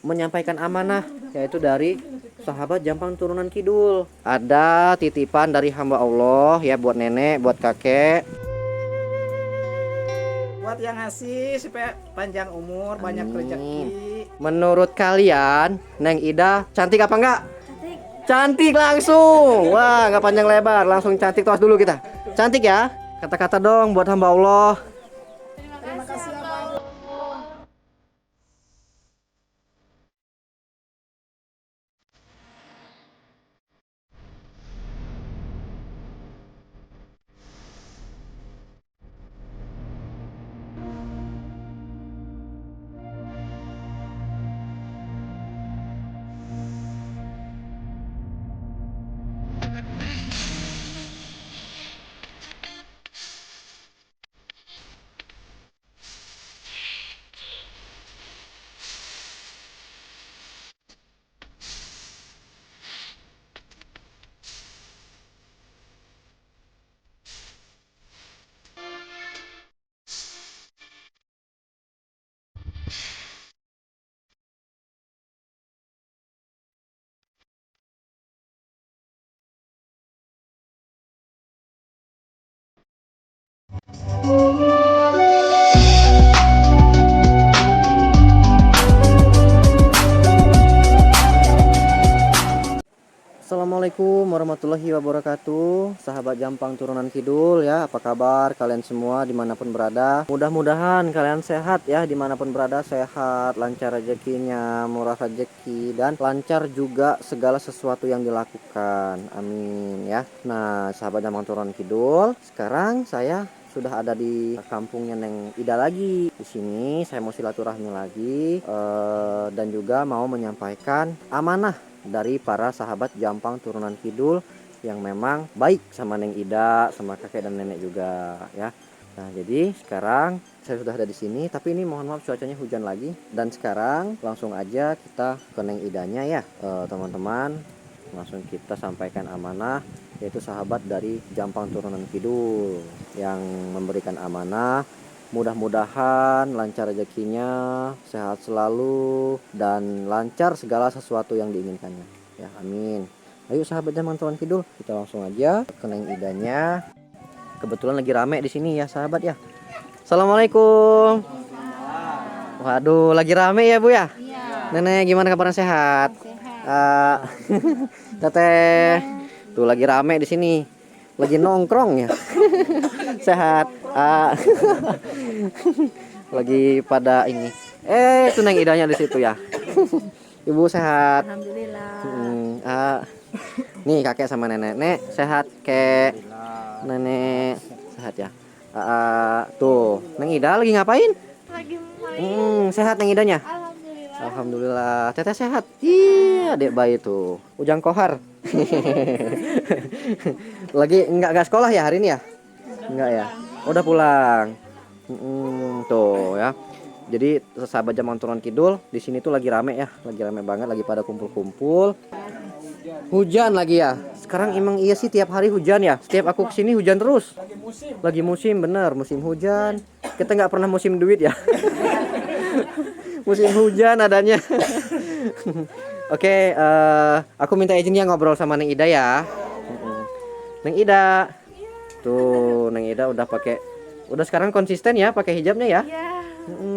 menyampaikan amanah, yaitu dari sahabat Jampang Turunan Kidul. Ada titipan dari hamba Allah ya, buat nenek, buat kakek. Buat yang ngasih supaya panjang umur, banyak rezeki. Menurut kalian, Neng Ida cantik apa enggak? Cantik langsung. Wah, nggak panjang lebar, langsung cantik. Tos dulu kita. Cantik ya. Kata-kata dong buat hamba Allah. Terima kasih abang. Assalamualaikum warahmatullahi wabarakatuh. Sahabat Jampang Turunan Kidul ya, apa kabar kalian semua dimanapun berada? Mudah-mudahan kalian sehat ya, dimanapun berada, sehat, lancar rezekinya, murah rezeki, dan lancar juga segala sesuatu yang dilakukan. Amin ya. Nah, sahabat Jampang Turunan Kidul, sekarang saya sudah ada di kampungnya Neng Ida lagi. Di sini saya mau silaturahmi lagi, dan juga mau menyampaikan amanah dari para sahabat Jampang Turunan Kidul yang memang baik sama Neng Ida, sama kakek dan nenek juga ya. Nah, jadi sekarang saya sudah ada di sini, tapi ini mohon maaf cuacanya hujan lagi. Dan sekarang langsung aja kita ke Neng Idanya ya, teman-teman. Langsung kita sampaikan amanah, yaitu sahabat dari Jampang Turunan Kidul yang memberikan amanah. Mudah-mudahan lancar rezekinya, sehat selalu, dan lancar segala sesuatu yang diinginkannya. Ya, amin. Ayo sahabat Jampang Turunan Kidul, kita langsung aja ke Neng Idanya. Kebetulan lagi rame di sini ya sahabat ya. Assalamualaikum. Waduh, lagi rame ya Bu ya? Iya. Nenek gimana kabarnya, sehat? Sehat. Teteh, tuh lagi rame di sini. Lagi nongkrong ya. Sehat. Lagi pada ini. Tuh Neng Idanya di situ ya. Ibu sehat. Alhamdulillah. Nih kakek sama nenek. Nek sehat kek. Nenek sehat ya. Tuh Neng Ida lagi ngapain? Lagi main. Sehat Neng Idanya. Alhamdulillah. Alhamdulillah. Teteh sehat. Iya, adik bayi tuh. Ujang kohar. Lagi enggak sekolah ya hari ini ya? Enggak ya. Udah pulang. Tuh ya. Jadi sahabat Jampang Turunan Kidul di sini tuh lagi rame ya, lagi rame banget, lagi pada kumpul-kumpul. Hujan lagi ya. Sekarang emang iya sih tiap hari hujan ya. Setiap aku kesini hujan terus. Lagi musim bener, musim hujan. Kita nggak pernah musim duit ya. Musim hujan adanya. Oke, aku minta izin ya ngobrol sama Neng Ida ya. Neng Ida. Tuh, Neng Ida udah sekarang konsisten ya pakai hijabnya ya. Iya.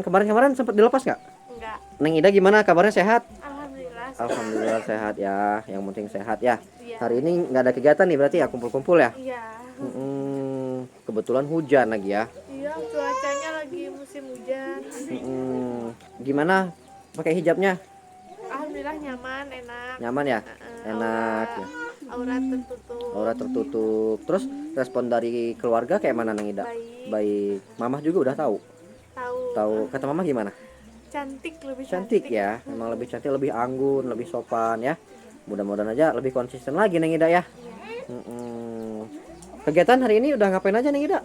Kemarin-kemarin sempat dilepas nggak? Enggak. Neng Ida gimana kabarnya, sehat? Alhamdulillah. Alhamdulillah sehat ya, yang penting sehat ya. Iya. Hari ini nggak ada kegiatan nih berarti ya, kumpul-kumpul ya. Iya. Kebetulan hujan lagi ya. Iya, cuacanya lagi musim hujan. Gimana pakai hijabnya? Alhamdulillah nyaman, enak. Nyaman ya? Enak ya. Aurat tertutup. Aura tertutup. Terus respon dari keluarga kayak mana Neng Ida? Baik. Baik. Mama juga udah tahu. Tahu. Kata mama gimana? Cantik, lebih Cantik ya. Emang lebih cantik, lebih anggun, lebih sopan ya. Mudah-mudahan aja lebih konsisten lagi Neng Ida ya. Kegiatan hari ini udah ngapain aja Neng Ida?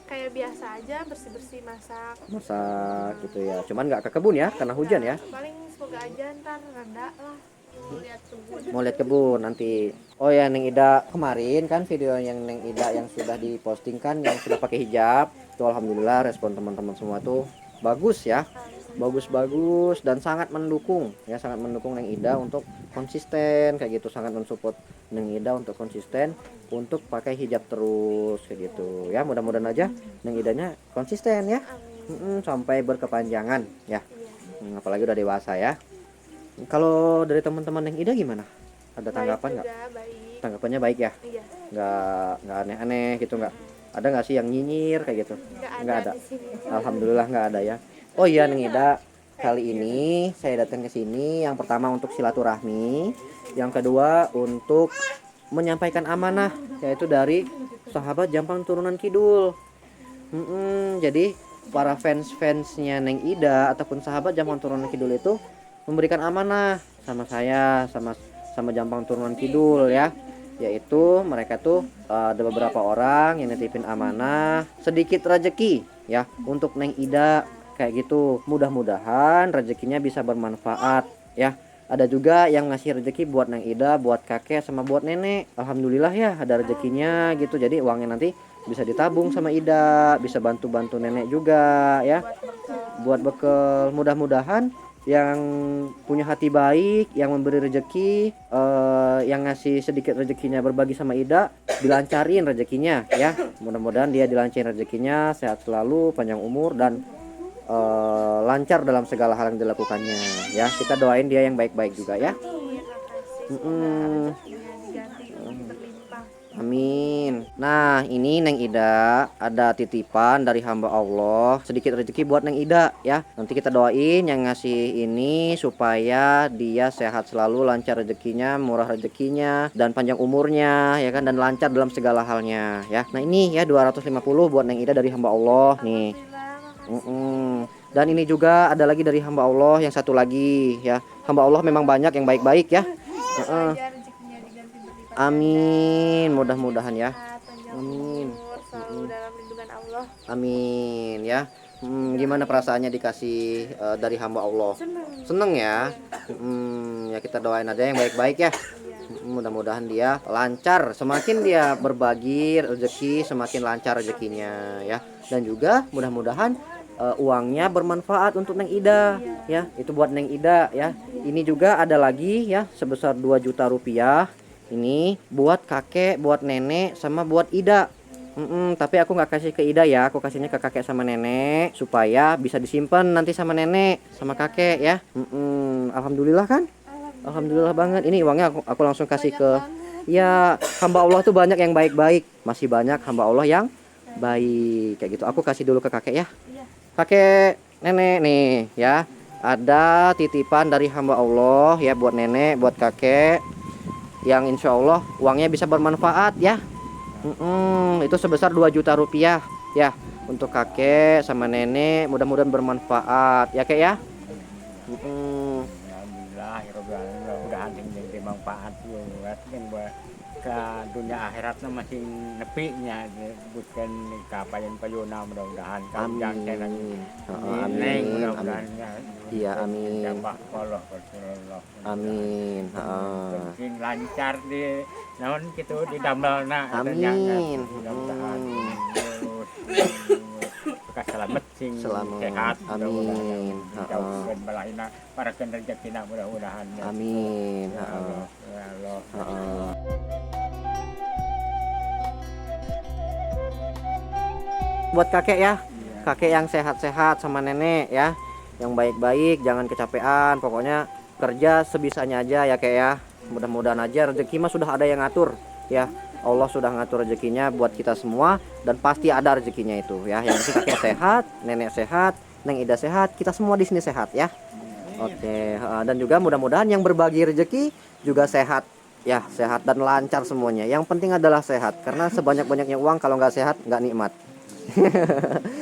Kayak biasa aja, bersih-bersih, masak. Masak gitu ya. Cuman nggak ke kebun ya karena hujan ya. Paling semoga aja ntar reda lah. Mau lihat kebun. Mau lihat kebun nanti. Oh ya Neng Ida, kemarin kan video yang Neng Ida yang sudah dipostingkan yang sudah pakai hijab. Itu alhamdulillah respon teman-teman semua tuh bagus ya. bagus-bagus dan sangat mendukung ya, sangat mendukung Neng Ida untuk konsisten kayak gitu, sangat mensupport Neng Ida untuk konsisten untuk pakai hijab terus kayak gitu ya. Mudah-mudahan aja Neng Idanya konsisten ya. Sampai berkepanjangan ya. Apalagi udah dewasa ya. Kalau dari teman-teman Neng Ida gimana? Ada tanggapan nggak? Baik. Tanggapannya baik ya? Iya. Nggak aneh-aneh gitu nggak? Ada nggak sih yang nyinyir kayak gitu? Nggak ada. Di sini. Alhamdulillah nggak ada ya. Oh iya Neng Ida, kali ini saya datang ke sini yang pertama untuk silaturahmi, yang kedua untuk menyampaikan amanah yaitu dari sahabat Jampang Turunan Kidul. Jadi para fans-fansnya Neng Ida ataupun sahabat Jampang Turunan Kidul itu memberikan amanah sama saya, sama Jampang Turunan Kidul ya, yaitu mereka tuh ada beberapa orang yang nitipin amanah sedikit rezeki ya untuk Neng Ida kayak gitu. Mudah-mudahan rezekinya bisa bermanfaat ya. Ada juga yang ngasih rezeki buat Neng Ida, buat kakek sama buat nenek. Alhamdulillah ya ada rezekinya gitu. Jadi uangnya nanti bisa ditabung sama Ida, bisa bantu-bantu nenek juga ya, buat bekal. Mudah-mudahan yang punya hati baik, yang memberi rezeki, yang ngasih sedikit rezekinya berbagi sama Ida, dilancarin rezekinya ya. Mudah-mudahan dia dilancarin rezekinya, sehat selalu, panjang umur dan lancar dalam segala hal yang dilakukannya ya. Kita doain dia yang baik-baik juga ya. Amin. Nah ini Neng Ida ada titipan dari hamba Allah, sedikit rezeki buat Neng Ida ya. Nanti kita doain yang ngasih ini supaya dia sehat selalu, lancar rezekinya, murah rezekinya, dan panjang umurnya ya kan, dan lancar dalam segala halnya ya. Nah ini ya 250 buat Neng Ida dari hamba Allah nih. Dan ini juga ada lagi dari hamba Allah yang satu lagi ya. Hamba Allah memang banyak yang baik-baik ya. Amin, mudah-mudahan ya. Amin. Selalu dalam lindungan Allah. Amin ya. Gimana perasaannya dikasih dari hamba Allah? Seneng ya. Ya kita doain aja yang baik-baik ya. Mudah-mudahan dia lancar, semakin dia berbagi rezeki semakin lancar rezekinya ya. Dan juga mudah-mudahan uangnya bermanfaat untuk Neng Ida ya. Itu buat Neng Ida ya. Ini juga ada lagi ya sebesar 2 juta rupiah. Ini buat kakek, buat nenek, sama buat Ida. Tapi aku nggak kasih ke Ida ya, aku kasihnya ke kakek sama nenek supaya bisa disimpan nanti sama nenek, sama kakek ya. Alhamdulillah kan? Alhamdulillah banget. Ini uangnya aku langsung kasih ke ya, hamba Allah tuh banyak yang baik-baik. Masih banyak hamba Allah yang baik kayak gitu. Aku kasih dulu ke kakek ya. Kakek, nenek nih ya. Ada titipan dari hamba Allah ya buat nenek, buat kakek, yang insya Allah uangnya bisa bermanfaat ya. Itu sebesar 2 juta rupiah ya untuk kakek sama nenek, mudah-mudahan bermanfaat ya kek ya. Alhamdulillah, mudah-mudahan yang bermanfaat buat ke dunia akhiratnya masih nepinya, bukan kapayan payuna, mudah-mudahan panjang Amin. Amin. Mudah-mudahan Iya amin. Allah Rasulullah. Amin. Mungkin lancar di naon gitu di damelna. Amin. Mudah-mudahan bekas selamat sing Selamat. sehat. Amin. Jauhkan balahina para rezekina mudah-mudahan. Amin. Ya Allah. Ya Allah. Buat kakek ya, kakek yang sehat-sehat sama nenek ya, yang baik-baik, jangan kecapean, pokoknya kerja sebisanya aja ya kek ya. Mudah-mudahan aja rezeki mah sudah ada yang ngatur ya. Allah sudah ngatur rezekinya buat kita semua dan pasti ada rezekinya itu ya. Yang penting kakek sehat, nenek sehat, Neng Ida sehat, kita semua di sini sehat ya. Oke, dan juga mudah-mudahan yang berbagi rezeki juga sehat ya, sehat dan lancar semuanya. Yang penting adalah sehat, karena sebanyak-banyaknya uang kalau nggak sehat nggak nikmat.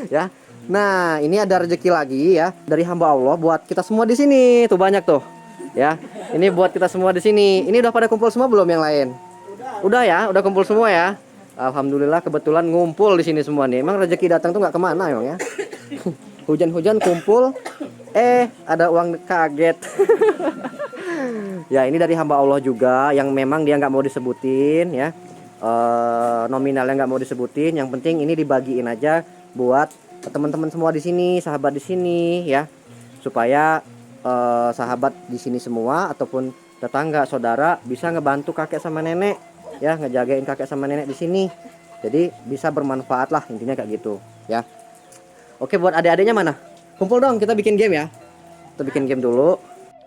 Ya. Nah, ini ada rezeki lagi ya dari hamba Allah buat kita semua di sini. Tuh banyak tuh. Ya. Ini buat kita semua di sini. Ini udah pada kumpul semua belum yang lain? Udah ya, udah kumpul semua ya. Alhamdulillah kebetulan ngumpul di sini semua nih. Emang rezeki datang tuh nggak kemana emang ya? Hujan-hujan kumpul, ada uang kaget. Ya ini dari hamba Allah juga yang memang dia nggak mau disebutin ya. Nominalnya nggak mau disebutin. Yang penting ini dibagiin aja buat teman-teman semua di sini, sahabat di sini ya, supaya sahabat di sini semua ataupun tetangga saudara bisa ngebantu kakek sama nenek ya, ngejagain kakek sama nenek di sini. Jadi bisa bermanfaat lah, intinya kayak gitu ya. Oke, buat adik-adiknya mana? Kumpul dong, kita bikin game ya. Kita bikin game dulu.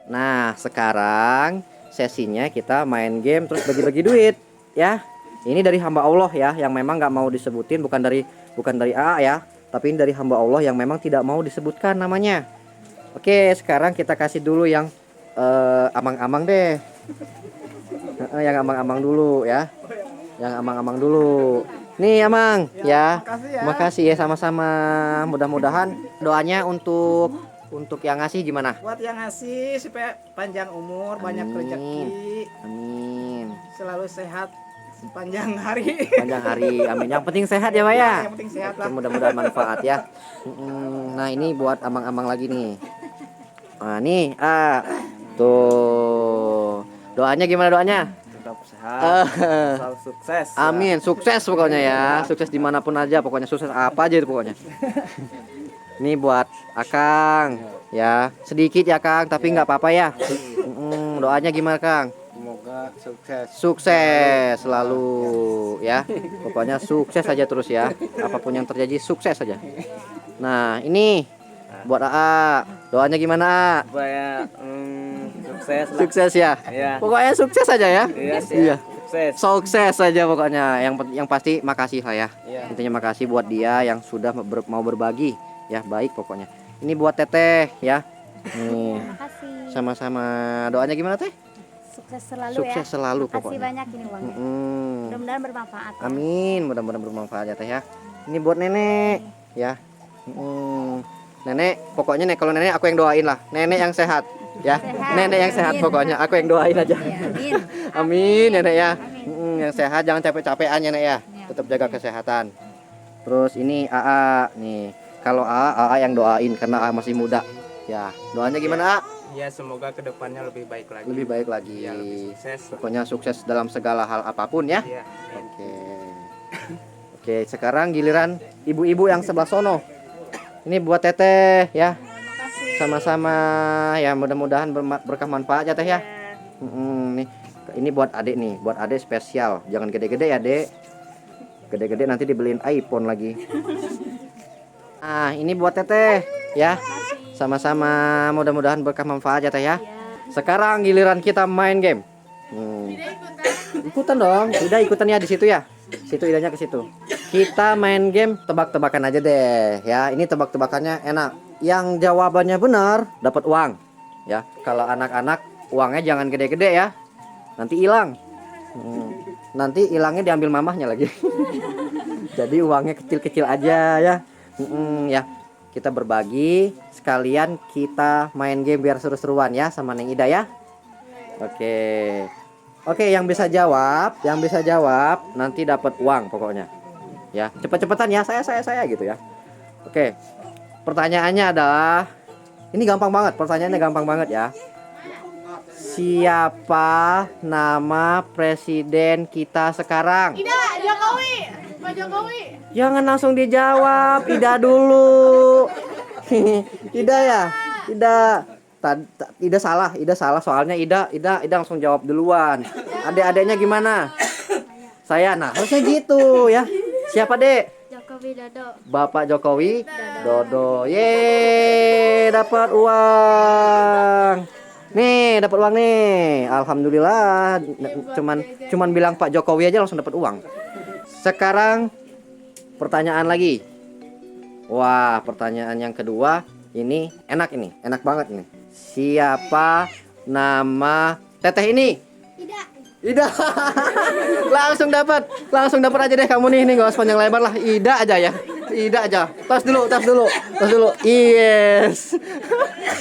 Nah, sekarang sesinya kita main game terus bagi-bagi duit ya. Ini dari hamba Allah ya, yang memang nggak mau disebutin, bukan dari AA ya, tapi ini dari hamba Allah yang memang tidak mau disebutkan namanya. Oke, sekarang kita kasih dulu yang amang-amang deh. Yang amang-amang dulu ya. Yang amang-amang dulu. Nih Amang ya. Makasih ya sama-sama. Mudah-mudahan doanya untuk yang ngasih gimana? Buat yang ngasih supaya panjang umur, banyak Amin. rezeki, Amin. selalu sehat sepanjang hari. Panjang hari. Amin. Yang penting sehat ya, Pak ya. Yang penting sehat lah. Mudah-mudahan manfaat ya. Nah, ini buat amang-amang lagi nih. Nah, nih, tuh. Doanya gimana doanya? Tetap sehat, selalu sukses. Amin, sukses pokoknya ya. Sukses dimanapun aja, pokoknya sukses apa aja itu pokoknya. Ini buat Akang ya. Sedikit ya Kang, tapi nggak apa-apa ya. Doanya gimana Kang? Semoga sukses. Sukses selalu ya. Pokoknya sukses saja terus ya. Apapun yang terjadi sukses saja. Nah, ini buat AA. Doanya gimana, A? Supaya sukses lah. Sukses ya. Iya. Pokoknya sukses saja ya. Iya. Sukses. Sukses saja pokoknya. Yang pasti makasih lah ya. Iya. Intinya makasih buat dia yang sudah mau berbagi ya, baik pokoknya. Ini buat Teteh ya. Nih, Terima kasih. sama-sama. Doanya gimana Teh? Sukses selalu Sukses ya. selalu Terima kasih pokoknya. banyak ini uangnya. Mudah-mudahan bermanfaat. Ya. Amin, mudah-mudahan bermanfaat ya Teh ya. Ini buat Nenek ya. Nenek, pokoknya nih kalau nenek aku yang doain lah. Nenek yang sehat ya. Sehat. Nenek yang sehat Amin. pokoknya. Aku yang doain aja. Ya, amin. Amin nenek ya. Amin. Yang sehat, jangan capek-capean ya Nek ya. Tetap jaga kesehatan. Terus ini AA nih. Kalau AA yang doain karena AA masih muda. Ya, doanya gimana A? Ya, semoga kedepannya lebih baik lagi. Lebih baik lagi. Ya, lebih sukses. Pokoknya sukses dalam segala hal apapun ya. Iya. Oke. Oke, sekarang giliran ibu-ibu yang sebelah sono. Ini buat Teteh ya. Terima kasih. Sama-sama ya, mudah-mudahan berkah manfaat ya Teh ya. Nih, ini buat adik nih, buat adik spesial. Jangan gede-gede ya, Dek. Gede-gede nanti dibeliin iPhone lagi. Nah, ini buat Teteh ya. Sama-sama, mudah-mudahan berkah manfaat ya Teh ya. Sekarang giliran kita main game. Ikutan dong. Ida ikutan ya di situ ya. Situ idanya ke situ. Kita main game tebak-tebakan aja deh ya. Ini tebak-tebakannya enak. Yang jawabannya benar dapat uang ya. Kalau anak-anak uangnya jangan gede-gede ya. Nanti hilang. Nanti hilangnya diambil mamahnya lagi. Jadi uangnya kecil-kecil aja ya. Ya. Kita berbagi sekalian kita main game biar seru-seruan ya sama Neng Ida ya. Oke, yang bisa jawab nanti dapat uang pokoknya. Ya, cepet-cepetan ya, saya gitu ya. Oke. Pertanyaannya adalah ini gampang banget ya. Siapa nama presiden kita sekarang? Jokowi. Pak Jokowi. Jangan langsung dijawab, Ida dulu. Ida ya? Ida salah soalnya Ida langsung jawab duluan. Adik-adiknya gimana? Saya, nah harusnya gitu ya. Siapa Dek? Jokowi Dodo. Bapak Jokowi Dodo. Yeay, dapat uang. Nih, dapat uang nih. Alhamdulillah. Cuman bilang Pak Jokowi aja langsung dapat uang. Sekarang pertanyaan lagi. Wah, pertanyaan yang kedua ini enak banget ini. Siapa nama Teteh ini? Ida. langsung dapat aja deh kamu nih nggak usah panjang lebar lah. Ida aja. Tas dulu. Yes.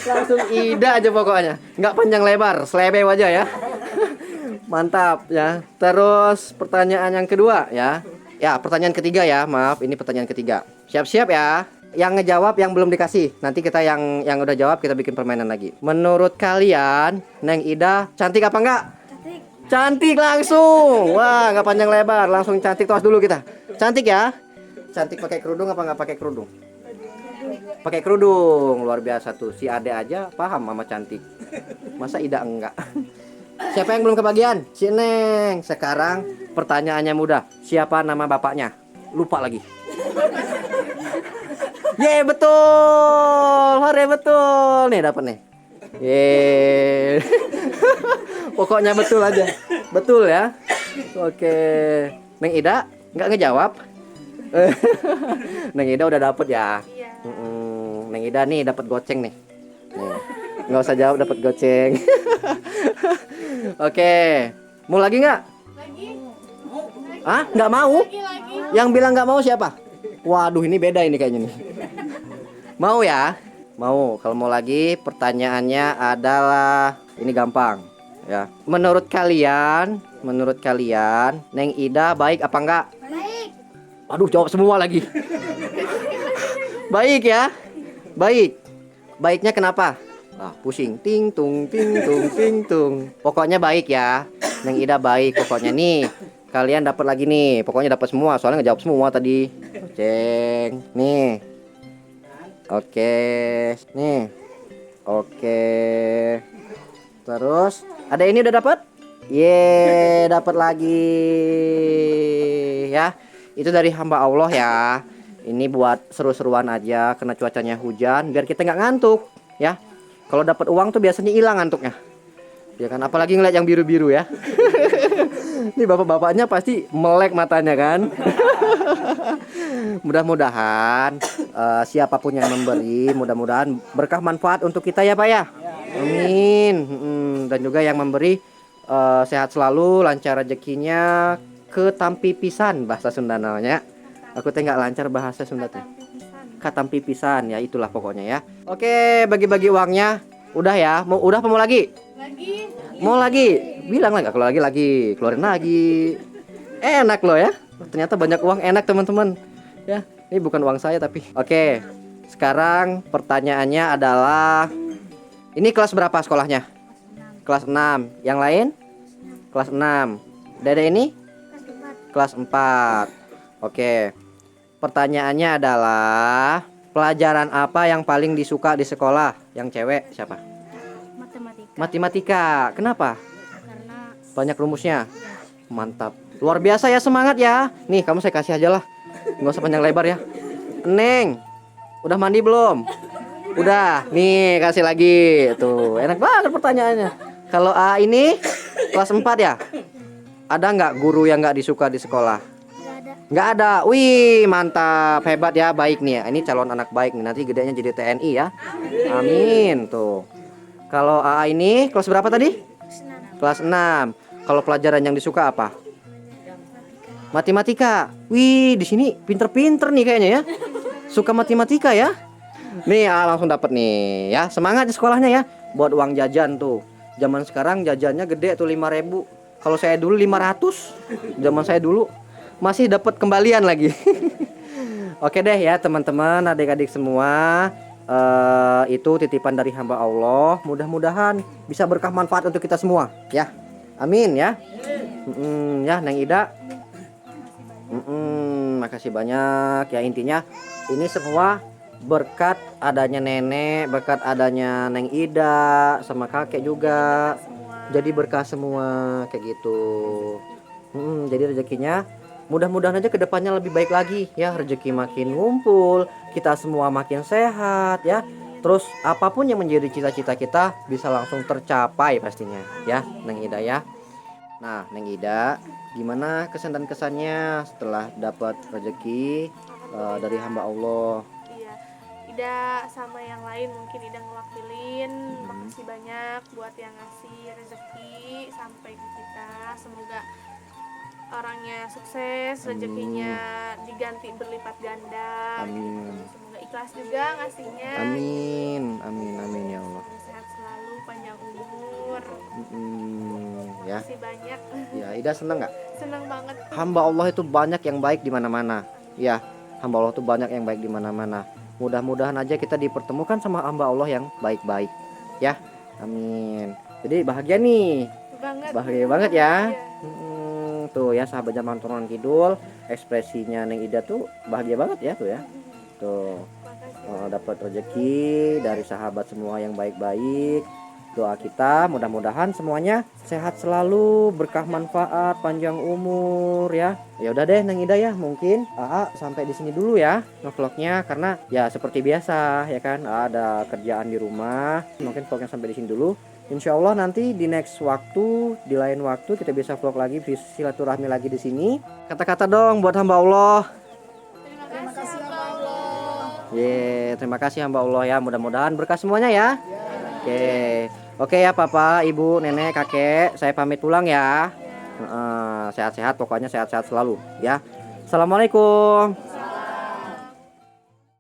Langsung Ida aja pokoknya. Nggak panjang lebar, selebeh aja ya. Mantap ya. Terus pertanyaan yang kedua ya. Ya, pertanyaan ketiga ya. Maaf, ini pertanyaan ketiga. Siap-siap ya. Yang ngejawab yang belum dikasih. Nanti kita yang udah jawab kita bikin permainan lagi. Menurut kalian, Neng Ida cantik apa enggak? Cantik langsung. Wah, nggak panjang lebar, langsung cantik. Tos dulu kita. Cantik ya? Cantik pakai kerudung apa nggak pakai kerudung? pakai kerudung, luar biasa tuh. Si Ade aja paham mama cantik. Masa Ida enggak? Siapa yang belum kebagian? Si Neng. Sekarang pertanyaannya mudah. Siapa nama bapaknya? Lupa lagi. Ye, betul. Hore, betul. Nih dapat nih. Ye. Pokoknya betul aja. Betul ya. Oke. Neng Ida nggak ngejawab. Neng Ida udah dapet ya. Iya. Neng Ida nih dapat goceng nih. Nih. Nggak usah jawab, dapat goceng. Oke. Mau lagi nggak? Lagi. Ah, nggak mau? Lagi. Yang bilang nggak mau siapa? Waduh, ini beda ini kayaknya nih. Mau ya? Mau. Kalau mau lagi, pertanyaannya adalah ini gampang ya. Menurut kalian, Neng Ida baik apa enggak? Baik. Aduh, jawab semua lagi. Baik ya? Baik. Baiknya kenapa? Ah, pusing. Ting tung ting tung ting tung. Pokoknya baik ya. Neng Ida baik pokoknya nih. Kalian dapat lagi nih. Pokoknya dapat semua, soalnya ngejawab semua tadi. Ceng. Nih. Oke. Nih. Oke. Terus ada ini udah dapat? Ye, dapat lagi. Ya. Itu dari hamba Allah ya. Ini buat seru-seruan aja karena cuacanya hujan biar kita nggak ngantuk ya. Kalau dapat uang tuh biasanya hilang ngantuknya. Ya kan, apalagi ngeliat yang biru-biru ya. Ini bapak-bapaknya pasti melek matanya kan. Mudah-mudahan siapapun yang memberi, mudah-mudahan berkah manfaat untuk kita ya Pak ya. Amin. Dan juga yang memberi sehat selalu, lancar rezekinya, ketampi pisan bahasa Sunda namanya. Aku teh nggak lancar bahasa Sunda teh. Katampi pisan ya, itulah pokoknya ya. Oke, bagi-bagi uangnya. Udah ya, udah apa mau lagi? Lagi. Mau lagi? Bilang lah, kalau lagi, keluarin lagi. Enak loh ya. Ternyata banyak uang, enak teman-teman. Ya, ini bukan uang saya tapi. Oke. Sekarang pertanyaannya adalah ini kelas berapa sekolahnya? Kelas 6. Yang lain? Kelas 6. Dede ini? Kelas 4. Oke. Pertanyaannya adalah pelajaran apa yang paling disuka di sekolah? Yang cewek siapa? Matematika. Matematika. Kenapa? Karena Banyak rumusnya. Mantap. Luar biasa ya, semangat ya. Nih, kamu saya kasih aja lah. Nggak usah panjang lebar ya. Neng, udah mandi belum? Udah. Nih, kasih lagi. Tuh, enak banget pertanyaannya. Kalau A ini kelas 4 ya? Ada nggak guru yang nggak disuka di sekolah? nggak ada. Nggak ada. Wih, mantap. Hebat ya, baik nih ya. Ini calon anak baik nih. Nanti gedenya jadi TNI ya. Amin. Tuh. Kalau AA ini kelas berapa tadi? Kelas 6. Kalau pelajaran yang disuka apa? Matematika. Wih, di sini pinter-pinter nih kayaknya ya. Suka matematika ya. Nih, langsung dapat nih ya. Semangat di sekolahnya ya. Buat uang jajan tuh. Zaman sekarang jajannya gede tuh 5.000. Kalau saya dulu 500. Zaman saya dulu masih dapat kembalian lagi. Oke deh ya teman-teman, adik-adik semua. Itu titipan dari hamba Allah. Mudah-mudahan bisa berkah manfaat untuk kita semua ya. Amin ya. Ya Neng Ida. Makasih banyak ya. Intinya ini semua berkat adanya nenek, berkat adanya Neng Ida sama kakek juga. Jadi berkah semua kayak gitu. Jadi rezekinya mudah-mudahan aja kedepannya lebih baik lagi ya. Rezeki makin ngumpul, kita semua makin sehat ya. Terus apapun yang menjadi cita-cita kita bisa langsung tercapai pastinya ya Neng Ida ya. Nah Neng Ida, gimana kesan dan kesannya setelah dapat rezeki dari hamba Allah? Iya. Ida sama yang lain mungkin Ida ngewakilin. Makasih banyak buat yang ngasih rezeki sampai ke kita. Semoga orangnya sukses, rezekinya diganti berlipat ganda. Amin. Semoga ikhlas juga ngasihnya. Amin, amin, amin ya Allah. Sehat selalu, panjang umur. Ya, Makasih banyak. ya Ida seneng nggak? Senang banget. Hamba Allah itu banyak yang baik di mana-mana. Ya, hamba Allah itu banyak yang baik di mana-mana. Mudah-mudahan aja kita dipertemukan sama hamba Allah yang baik-baik. Ya, amin. Jadi bahagia nih, Banget. bahagia banget ya. Iya. Tuh ya sahabat Jampang Turunan Kidul, ekspresinya Neng Ida tuh bahagia banget ya tuh ya. Tuh. Makasih dapat rezeki dari sahabat semua yang baik-baik. Doa kita mudah-mudahan semuanya sehat selalu, berkah manfaat, panjang umur ya. Ya udah deh Neng Ida ya, mungkin AA sampai di sini dulu ya ngevlognya, karena ya seperti biasa ya kan, AA ada kerjaan di rumah. Mungkin vlognya sampai di sini dulu. Insya Allah nanti di next waktu, di lain waktu kita bisa vlog lagi, silaturahmi lagi di sini. Kata-kata dong buat hamba Allah. Terima kasih hamba Allah. Terima kasih hamba Allah ya. Mudah-mudahan berkah semuanya ya. Oke ya Papa, Ibu, Nenek, Kakek, saya pamit pulang ya. Sehat-sehat, pokoknya sehat-sehat selalu ya. Assalamualaikum.